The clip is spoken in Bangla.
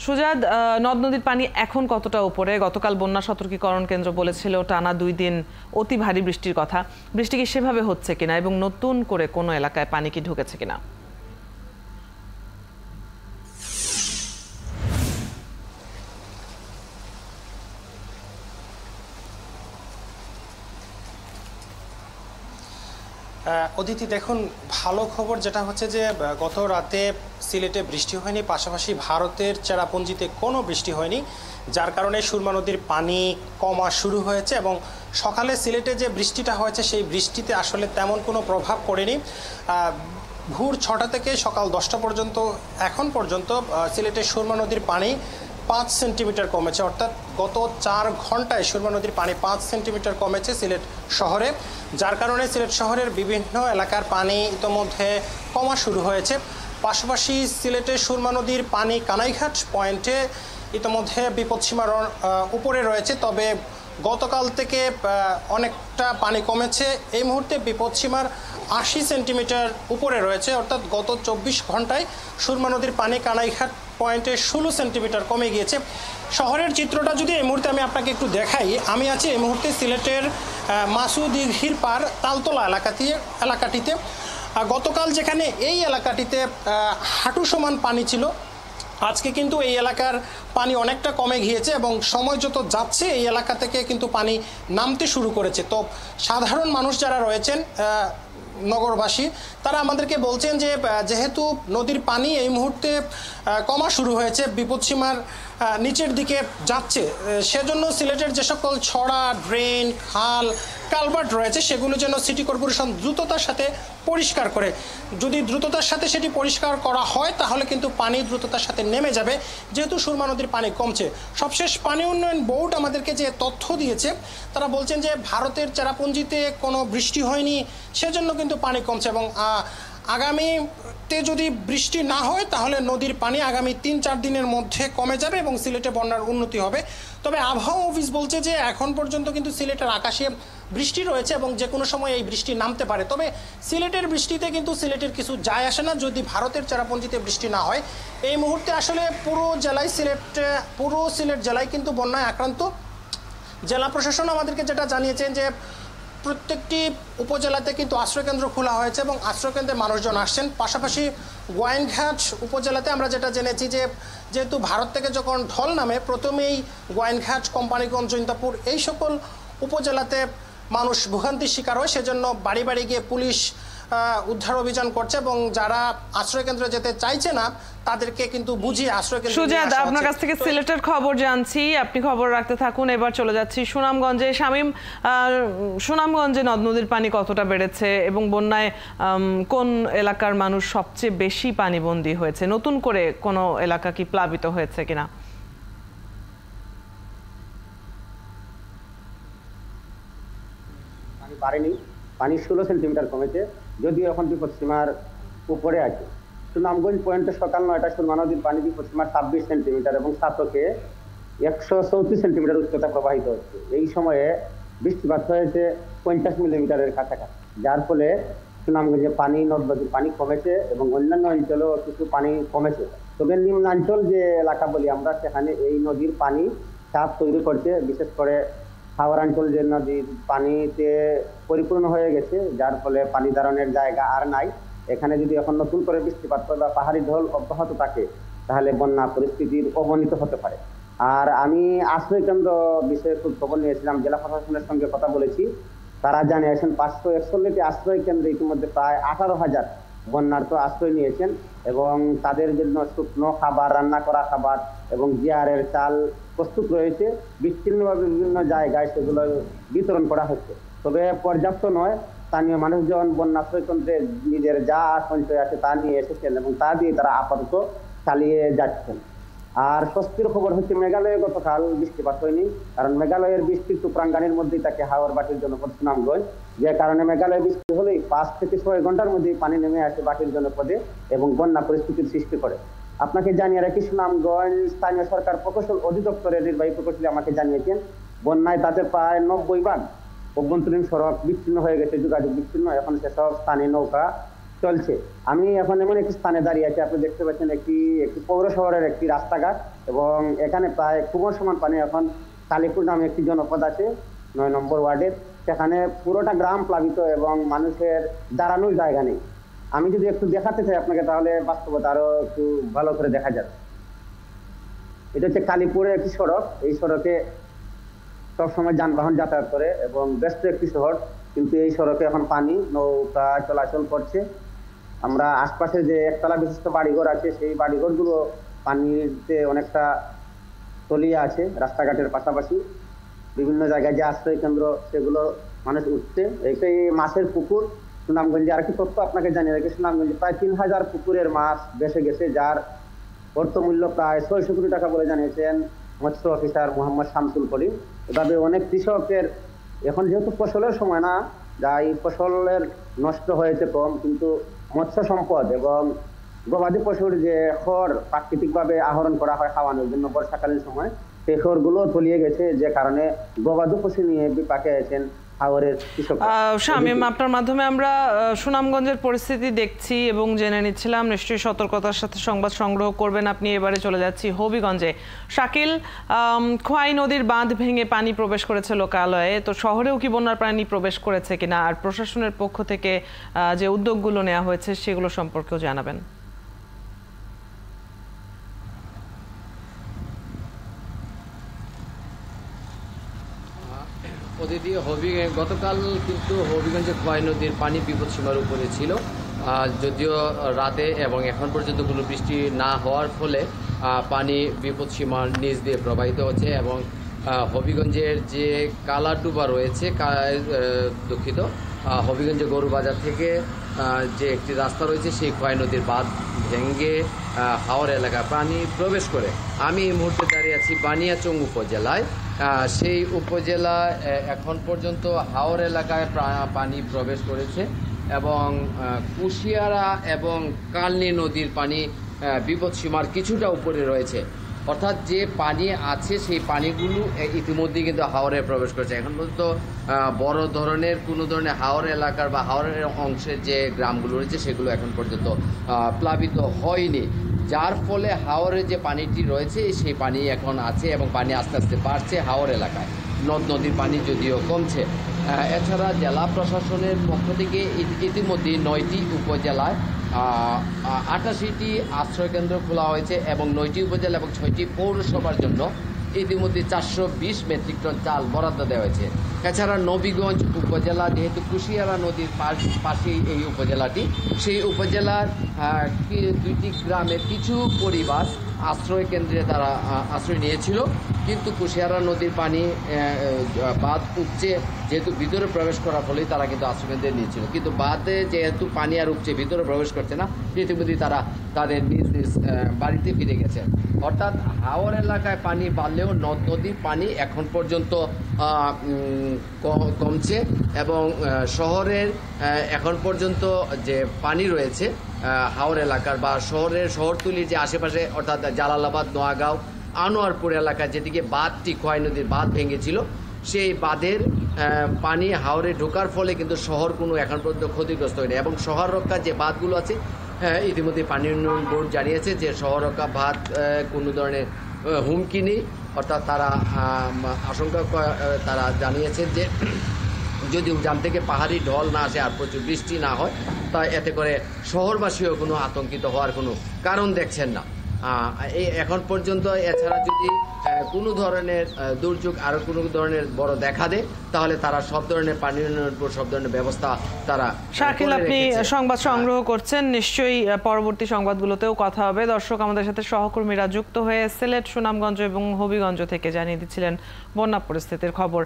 সুজাদ, নদ নদীর পানি এখন কতটা উপরে? গতকাল বন্যা সতর্কীকরণ কেন্দ্র বলেছিল টানা 2 দিন অতি ভারী বৃষ্টির কথা। বৃষ্টি কি সেভাবে হচ্ছে কিনা এবং নতুন করে কোনো এলাকায় পানি কি ঢুকেছে কিনা? অদিতি, দেখুন, ভালো খবর যেটা হচ্ছে যে গত রাতে সিলেটে বৃষ্টি হয়নি, পাশাপাশি ভারতের চেরাপুঞ্জিতে কোনো বৃষ্টি হয়নি, যার কারণে সুরমা নদীর পানি কমা শুরু হয়েছে এবং সকালে সিলেটে যে বৃষ্টিটা হয়েছে সেই বৃষ্টিতে আসলে তেমন কোনো প্রভাব পড়েনি। ভোর 6টা থেকে সকাল 10টা পর্যন্ত এখন পর্যন্ত সিলেটের সুরমা নদীর পানি 5 সেন্টিমিটার কমেছে, অর্থাৎ গত 4 ঘন্টায় সুরমা নদীর পানি 5 সেন্টিমিটার কমেছে সিলেট শহরে, যার কারণে সিলেট শহরের বিভিন্ন এলাকার পানি ইতোমধ্যে কমা শুরু হয়েছে। পাশাপাশি সিলেটের সুরমা নদীর পানি কানাইঘাট পয়েন্টে ইতোমধ্যে বিপদসীমার উপরে রয়েছে, তবে গতকাল থেকে অনেকটা পানি কমেছে। এই মুহূর্তে বিপদসীমার 80 সেন্টিমিটার উপরে রয়েছে, অর্থাৎ গত 24 ঘন্টায় সুরমা নদীর পানি কানাইঘাট পয়েন্টে 16 সেন্টিমিটার কমে গিয়েছে। শহরের চিত্রটা যদি এই মুহূর্তে আমি আপনাকে একটু দেখাই, আমি আছি এই মুহূর্তে সিলেটের মাসুদিঘির পার তালতলা এলাকাটিতে। গতকাল যেখানে এই এলাকাটিতে হাঁটু সমান পানি ছিল, আজকে কিন্তু এই এলাকার পানি অনেকটা কমে গিয়েছে এবং সময় যত যাচ্ছে এই এলাকা থেকে কিন্তু পানি নামতে শুরু করেছে। তো সাধারণ মানুষ যারা রয়েছেন নগরবাসী, তারা আমাদেরকে বলছেন যে যেহেতু নদীর পানি এই মুহূর্তে কমা শুরু হয়েছে, বিপদসীমার নিচের দিকে যাচ্ছে, সেজন্য সিলেটের যে সকল ছড়া, ড্রেন, খাল, কালভার্ট রয়েছে সেগুলো যেন সিটি কর্পোরেশন দ্রুততার সাথে পরিষ্কার করে। যদি দ্রুততার সাথে সেটি পরিষ্কার করা হয় তাহলে কিন্তু পানি দ্রুততার সাথে নেমে যাবে, যেহেতু সুরমা নদীর পানি কমছে। সবশেষ পানি উন্নয়ন বোর্ড আমাদেরকে যে তথ্য দিয়েছে, তারা বলছেন যে ভারতের চেরাপুঞ্জিতে কোনো বৃষ্টি হয়নি, সেজন্য কিন্তু পানি কমছে এবং আগামীতে যদি বৃষ্টি না হয় তাহলে নদীর পানি আগামী 3-4 দিনের মধ্যে কমে যাবে এবং সিলেটে বন্যার উন্নতি হবে। তবে আবহাওয়া অফিস বলছে যে এখন পর্যন্ত কিন্তু সিলেটের আকাশে বৃষ্টি রয়েছে এবং যে কোনো সময় এই বৃষ্টি নামতে পারে। তবে সিলেটের বৃষ্টিতে কিন্তু সিলেটের কিছু যায় আসে না যদি ভারতের চেরাপুঞ্জিতে বৃষ্টি না হয়। এই মুহূর্তে আসলে পুরো সিলেট জেলায় কিন্তু বন্যায় আক্রান্ত। জেলা প্রশাসন আমাদেরকে যেটা জানিয়েছেন যে প্রত্যেকটি উপজেলাতে কিন্তু আশ্রয়কেন্দ্র খোলা হয়েছে এবং আশ্রয়কেন্দ্রে মানুষজন আসছেন। পাশাপাশি গোয়াইনঘাট উপজেলাতে আমরা যেটা জেনেছি যে যেহেতু ভারত থেকে যখন ঢল নামে প্রথমেই গোয়াইনঘাট, কোম্পানিগঞ্জ, জৈন্তাপুর এই সকল উপজেলাতে মানুষ ভোগান্তির শিকার হয়, সেজন্য বাড়ি বাড়ি গিয়ে পুলিশ উদ্ধার অভিযান করছে এবং যারা আশ্রয়কেন্দ্রে যেতে চাইছে না তাদেরকে কিন্তু বুঝিয়ে আশ্রয়কেন্দ্রে। সুজাদ, আপনার কাছ থেকে সিলেটের খবর জানছি, আপনি খবর রাখতে থাকুন। এবার চলে যাচ্ছি সুনামগঞ্জে। শামীম, সুনামগঞ্জে নদ নদীর পানি কতটা বেড়েছে এবং বন্যায় কোন এলাকার মানুষ সবচেয়ে বেশি পানিবন্দী হয়েছে? নতুন করে কোনো এলাকা কি প্লাবিত হয়েছে কিনা? পানি বাড়েনি, পানি 16 সেন্টিমিটার কমেছে, যদিও এখন বিপদসীমার উপরে আছে। সুনামগঞ্জ পয়েন্টে সকাল 9টা সুরমা নদীর পানি বিপদসীমার 26 সেন্টিমিটার এবং সাতকে 134 সেন্টিমিটার উচ্চতা প্রবাহিত হচ্ছে। এই সময়ে বৃষ্টিপাত হয়েছে 50 মিলিমিটারের কাছাকাছি, যার ফলে সুনামগঞ্জে নদ নদীর পানি কমেছে এবং অন্যান্য অঞ্চলেও কিছু পানি কমেছে। তবে নিম্নাঞ্চল যে এলাকা বলি আমরা, সেখানে এই নদীর পানি চাপ তৈরি করছে। বিশেষ করে হাওড়াঞ্চল যে নদীর পানিতে পরিপূর্ণ হয়ে গেছে, যার ফলে পানি ধারণের জায়গা আর নাই। এখানে যদি এখন নতুন করে বৃষ্টিপাত হয় বা পাহাড়ি ঢল অব্যাহত থাকে তাহলে বন্যা পরিস্থিতির অবনতি হতে পারে। আর আমি আশ্রয়কেন্দ্র বিষয়ে খুব খবর নিয়েছিলাম, জেলা প্রশাসনের সঙ্গে কথা বলেছি, তারা জানিয়েছেন 541টি আশ্রয় কেন্দ্রে ইতিমধ্যে প্রায় 18,000 বন্যার্থ আশ্রয় নিয়েছেন এবং তাদের জন্য শুকনো খাবার, রান্না করা খাবার এবং জিআরের চাল প্রস্তুত রয়েছে। বিচ্ছিন্নভাবে বিভিন্ন জায়গায় সেগুলো বিতরণ করা হচ্ছে, তবে পর্যাপ্ত নয়। স্থানীয় মানুষজন বন্যা আশ্রয় কেন্দ্রে নিজের যা সঞ্চয় আছে তা নিয়ে এসেছেন এবং তা দিয়ে তারা আপাতত চালিয়ে যাচ্ছেন। আর স্বস্তির খবর হচ্ছে মেঘালয়ে গতকাল বৃষ্টিপাত হয়নি, কারণ মেঘালয়ের বৃষ্টি প্রাঙ্গানের মধ্যেই থাকে হাওর বাটির জনপদ সুনামগঞ্জ, যে কারণে মেঘালয়ে বৃষ্টি হলেই 5 থেকে 6 ঘন্টার মধ্যেই পানি নেমে আসে বাটির জনপদে এবং বন্যা পরিস্থিতির সৃষ্টি করে। আপনাকে জানিয়ে রাখি, সুনামগঞ্জ স্থানীয় সরকার প্রকৌশল অধিদপ্তরের নির্বাহী প্রকৌশলী আমাকে জানিয়েছেন বন্যায় তাদের প্রায় 90 ভাগ অভ্যন্তরীণ সড়ক বিচ্ছিন্ন হয়ে গেছে, যোগাযোগ বিচ্ছিন্ন। এখন সেসব স্থানে নৌকা চলছে। আমি এখন এমন একটি স্থানে দাঁড়িয়ে আছি, আপনি দেখতে পাচ্ছেন একটি পৌর শহরের একটি রাস্তাঘাট, এবং এখানে প্রায় সমান পানি। এখন কালীপুর নামে একটি জনপদ আছে ৯ নম্বর ওয়ার্ডের, সেখানে পুরোটা গ্রাম প্লাবিত এবং মানুষের দাঁড়ানোর জায়গা নেই। আমি যদি একটু দেখাতে চাই আপনাকে, তাহলে বাস্তবতা আরো একটু ভালো করে দেখা যাবে। এটা হচ্ছে কালীপুরের একটি সড়ক। এই সড়কে সবসময় যানবাহন যাতায়াত করে এবং ব্যস্ত একটি শহর, কিন্তু এই সড়কে এখন পানি, নৌকা চলাচল করছে। আমরা আশপাশে যে একতলা বিশিষ্ট বাড়িঘর আছে, সেই বাড়িঘরগুলো পানিতে অনেকটা তলিয়ে আছে। রাস্তাঘাটের পাশাপাশি বিভিন্ন জায়গায় যে আশ্রয় কেন্দ্র, সেগুলো মানুষ উঠছে। এই মাছের পুকুর সুনামগঞ্জে, আরেকটি তথ্য আপনাকে জানিয়ে রাখি, সুনামগঞ্জে প্রায় ৩,০০০ পুকুরের মাছ ভেসে গেছে, যার অর্থমূল্য প্রায় ৬০০ কোটি টাকা বলে জানিয়েছেন মৎস্য অফিসার মোহাম্মদ শামসুল করিম। এভাবে অনেক কৃষকের, এখন যেহেতু ফসলের সময় না, যা এই ফসলের নষ্ট হয়েছে কম, কিন্তু মৎস্য সম্পদ এবং গবাদি পশুর যে খড় প্রাকৃতিকভাবে আহরণ করা হয় খাওয়ানোর জন্য বর্ষাকালীন সময়, সেই খড়গুলো তলিয়ে গেছে, যে কারণে গবাদি পশু নিয়ে বিপাকে আছেন হাওরের কৃষক। শামীম, আপনার মাধ্যমে আমরা সুনামগঞ্জের পরিস্থিতি দেখছি এবং জেনে নিচ্ছিলাম। নিশ্চয়ই সতর্কতার সাথে সংবাদ সংগ্রহ করবেন আপনি। এবারে চলে যাচ্ছি হবিগঞ্জে। শাকিল, খোয়াই নদীর বাঁধ ভেঙে পানি প্রবেশ করেছে লোকালয়ে, তো শহরেও কি বন্যার পানি প্রবেশ করেছে কিনা, আর প্রশাসনের পক্ষ থেকে যে উদ্যোগগুলো নেওয়া হয়েছে সেগুলো সম্পর্কেও জানাবেন। গতকাল কিন্তু হবিগঞ্জে খোয়াই নদীর পানি বিপদসীমার উপরে ছিল, যদিও রাতে এবং এখন পর্যন্ত কোনো বৃষ্টি না হওয়ার ফলে পানি বিপদসীমার নিচ দিয়ে প্রবাহিত হচ্ছে এবং হবিগঞ্জের যে কালাডুবা রয়েছে, দুঃখিত, হবিগঞ্জে গরুবাজার থেকে যে একটি রাস্তা রয়েছে, সেই খোয়াই নদীর বাঁধ ভেঙে হাওর এলাকায় পানি প্রবেশ করে। আমি এই মুহূর্তে দাঁড়িয়ে আছি বানিয়াচং উপজেলায়। সেই উপজেলা এখন পর্যন্ত হাওর এলাকায় পানি প্রবেশ করেছে এবং কুশিয়ারা এবং কালনী নদীর পানি বিপদসীমার কিছুটা উপরে রয়েছে। অর্থাৎ যে পানি আছে সেই পানিগুলো ইতিমধ্যে কিন্তু হাওরে প্রবেশ করেছে। এখন পর্যন্ত বড় ধরনের কোনো ধরনের হাওর এলাকার বা হাওরের অংশের যে গ্রামগুলো রয়েছে সেগুলো এখন পর্যন্ত প্লাবিত হয়নি, যার ফলে হাওরের যে পানিটি রয়েছে সেই পানি এখন আছে এবং পানি আস্তে আস্তে বাড়ছে হাওর এলাকায়। নদ নদীর পানি যদিও কমছে। এছাড়া জেলা প্রশাসনের পক্ষ থেকে ইতিমধ্যে 9টি উপজেলায় 88টি আশ্রয়কেন্দ্র খোলা হয়েছে এবং 9টি উপজেলা এবং 6টি পৌরসভার জন্য ইতিমধ্যে 420 মেট্রিক টন চাল বরাদ্দ দেওয়া হয়েছে। এছাড়া নবীগঞ্জ উপজেলা, যেহেতু কুশিয়ারা নদীর পাশেই এই উপজেলাটি, সেই উপজেলার 2টি গ্রামের কিছু পরিবার আশ্রয় কেন্দ্রে তারা আশ্রয় নিয়েছিল, কিন্তু কুশিয়ারা নদীর পানি বাঁধ উপচে যেহেতু ভিতরে প্রবেশ করার ফলেই তারা কিন্তু আশ্রয়কেন্দ্রে নিয়েছিল, কিন্তু বাঁধে যেহেতু পানি আর উপচে ভিতরে প্রবেশ করছে না, ইতিমধ্যে তারা তাদের নিজ নিজ বাড়িতে ফিরে গেছে। অর্থাৎ হাওর এলাকায় পানি বাড়লেও নদ নদীর পানি এখন পর্যন্ত কমছে এবং শহরের এখন পর্যন্ত যে পানি রয়েছে হাওর এলাকার বা শহরতলির যে আশেপাশে, অর্থাৎ জালালাবাদ, নোয়াগাঁও, আনোয়ারপুর এলাকায় যেদিকে বাঁধটি খোয়াই নদীর বাঁধ ভেঙেছিল, সেই বাঁধের পানি হাওরে ঢোকার ফলে কিন্তু শহর কোনো এখন পর্যন্ত ক্ষতিগ্রস্ত হয়নি এবং শহর রক্ষার যে বাঁধগুলো আছে, ইতিমধ্যে পানি উন্নয়ন বোর্ড জানিয়েছে যে শহর রক্ষা বাঁধ কোনো ধরনের হুমকি নেই। অর্থাৎ তারা আশঙ্কা তারা জানিয়েছেন যে যদি উজান থেকে পাহাড়ি ঢল না আসে আর প্রচুর বৃষ্টি না হয়, তা এতে করে শহরবাসীও কোনো আতঙ্কিত হওয়ার কোনো কারণ দেখছেন না এই এখন পর্যন্ত। এছাড়া যদি কোনো ধরনের দুর্যোগ আরও কোনো ধরনের বড় দেখা দেয়, তাহলে তারা সব ধরনের পানি উন্নয়ন বোর্ড সব ধরনের ব্যবস্থা তারা। শাকিল, আপনি সংবাদ সংগ্রহ করছেন, নিশ্চয়ই পরবর্তী সংবাদগুলোতেও কথা হবে। দর্শক, আমাদের সাথে সহকর্মীরা যুক্ত হয়ে সিলেট, সুনামগঞ্জ এবং হবিগঞ্জ থেকে জানিয়ে দিচ্ছিলেন বন্যা পরিস্থিতির খবর।